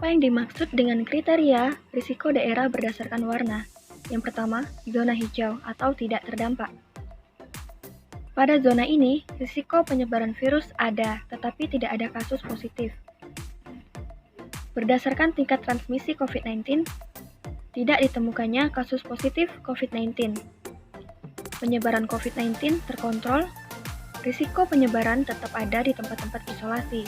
Apa yang dimaksud dengan kriteria risiko daerah berdasarkan warna? Yang pertama, zona hijau atau tidak terdampak. Pada zona ini, risiko penyebaran virus ada, tetapi tidak ada kasus positif. Berdasarkan tingkat transmisi COVID-19, tidak ditemukannya kasus positif COVID-19. Penyebaran COVID-19 terkontrol, risiko penyebaran tetap ada di tempat-tempat isolasi.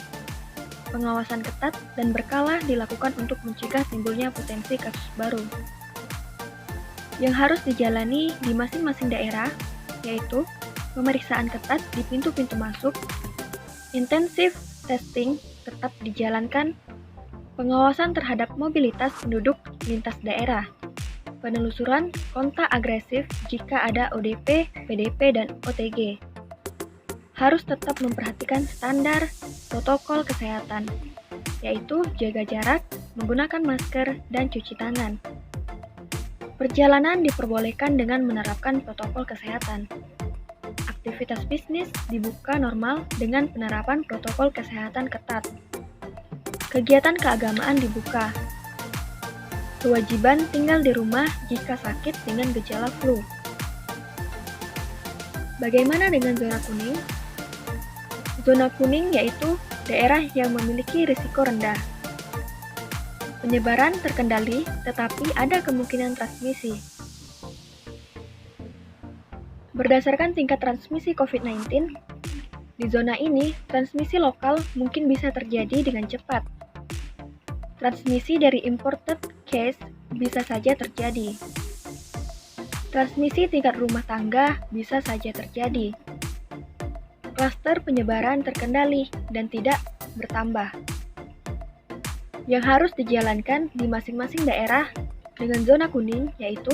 Pengawasan ketat dan berkala dilakukan untuk mencegah timbulnya potensi kasus baru. Yang harus dijalani di masing-masing daerah, yaitu pemeriksaan ketat di pintu-pintu masuk, intensif testing tetap dijalankan, pengawasan terhadap mobilitas penduduk lintas daerah, penelusuran kontak agresif jika ada ODP, PDP, dan OTG. Harus tetap memperhatikan standar protokol kesehatan, yaitu jaga jarak, menggunakan masker, dan cuci tangan. Perjalanan diperbolehkan dengan menerapkan protokol kesehatan. Aktivitas bisnis dibuka normal dengan penerapan protokol kesehatan ketat. Kegiatan keagamaan dibuka. Kewajiban tinggal di rumah jika sakit dengan gejala flu. Bagaimana dengan zona kuning? Zona kuning yaitu daerah yang memiliki risiko rendah. Penyebaran terkendali, tetapi ada kemungkinan transmisi. Berdasarkan tingkat transmisi COVID-19, di zona ini transmisi lokal mungkin bisa terjadi dengan cepat. Transmisi dari imported case bisa saja terjadi. Transmisi tingkat rumah tangga bisa saja terjadi. Klaster penyebaran terkendali dan tidak bertambah. Yang harus dijalankan di masing-masing daerah dengan zona kuning yaitu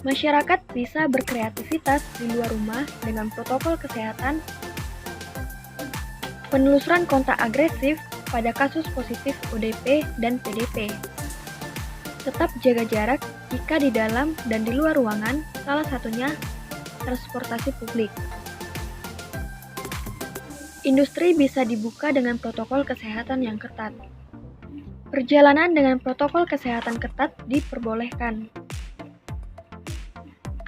masyarakat bisa berkreativitas di luar rumah dengan protokol kesehatan, penelusuran kontak agresif pada kasus positif ODP dan PDP. Tetap jaga jarak jika di dalam dan di luar ruangan, salah satunya transportasi publik. Industri bisa dibuka dengan protokol kesehatan yang ketat. Perjalanan dengan protokol kesehatan ketat diperbolehkan.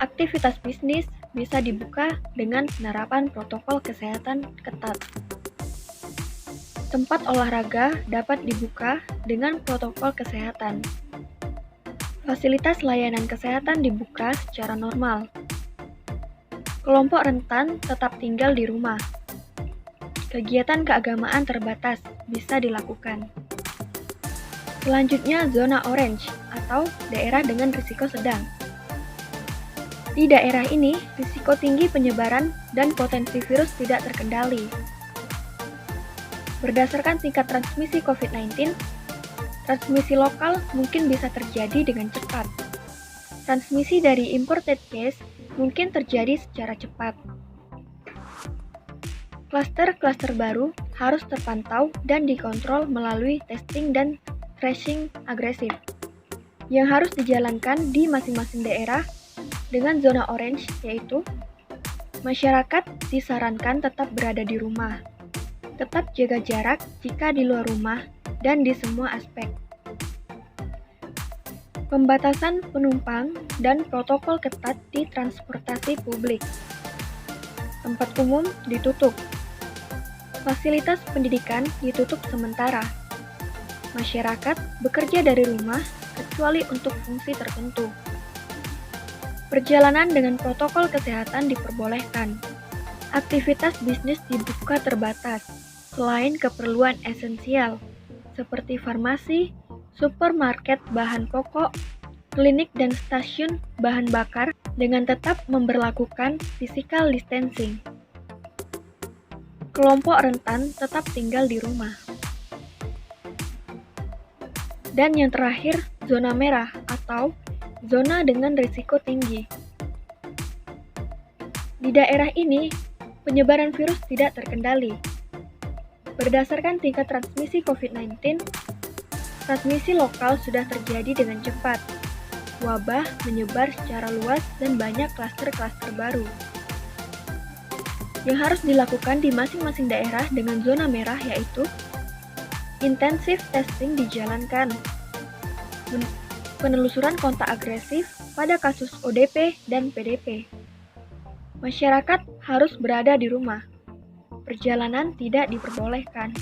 Aktivitas bisnis bisa dibuka dengan penerapan protokol kesehatan ketat. Tempat olahraga dapat dibuka dengan protokol kesehatan. Fasilitas layanan kesehatan dibuka secara normal. Kelompok rentan tetap tinggal di rumah. Kegiatan keagamaan terbatas bisa dilakukan. Selanjutnya, zona orange atau daerah dengan risiko sedang. Di daerah ini, risiko tinggi penyebaran dan potensi virus tidak terkendali. Berdasarkan tingkat transmisi COVID-19, transmisi lokal mungkin bisa terjadi dengan cepat. Transmisi dari imported case mungkin terjadi secara cepat. Klaster-klaster baru harus terpantau dan dikontrol melalui testing dan tracing agresif yang harus dijalankan di masing-masing daerah dengan zona orange, yaitu masyarakat disarankan tetap berada di rumah, tetap jaga jarak jika di luar rumah, dan di semua aspek. Pembatasan penumpang dan protokol ketat di transportasi publik. Tempat umum ditutup. Fasilitas pendidikan ditutup sementara. Masyarakat bekerja dari rumah kecuali untuk fungsi tertentu. Perjalanan dengan protokol kesehatan diperbolehkan. Aktivitas bisnis dibuka terbatas, selain keperluan esensial, seperti farmasi, supermarket bahan pokok, klinik dan stasiun bahan bakar dengan tetap memberlakukan physical distancing. Kelompok rentan tetap tinggal di rumah. Dan yang terakhir, zona merah atau zona dengan risiko tinggi. Di daerah ini, penyebaran virus tidak terkendali. Berdasarkan tingkat transmisi COVID-19, transmisi lokal sudah terjadi dengan cepat. Wabah menyebar secara luas dan banyak klaster-klaster baru. Yang harus dilakukan di masing-masing daerah dengan zona merah yaitu Intensif testing dijalankan. Penelusuran kontak agresif pada kasus ODP dan PDP. Masyarakat harus berada di rumah. Perjalanan tidak diperbolehkan.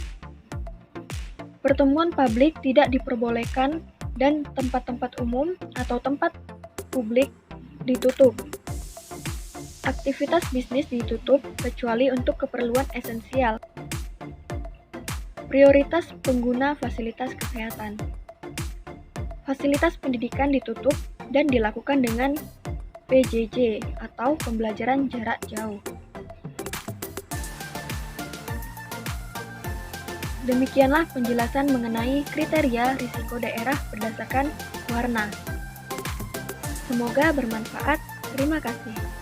Pertemuan publik tidak diperbolehkan dan tempat-tempat umum atau tempat publik ditutup. Aktivitas bisnis ditutup kecuali untuk keperluan esensial. Prioritas pengguna fasilitas kesehatan. Fasilitas pendidikan ditutup dan dilakukan dengan PJJ atau pembelajaran jarak jauh. Demikianlah penjelasan mengenai kriteria risiko daerah berdasarkan warna. Semoga bermanfaat. Terima kasih.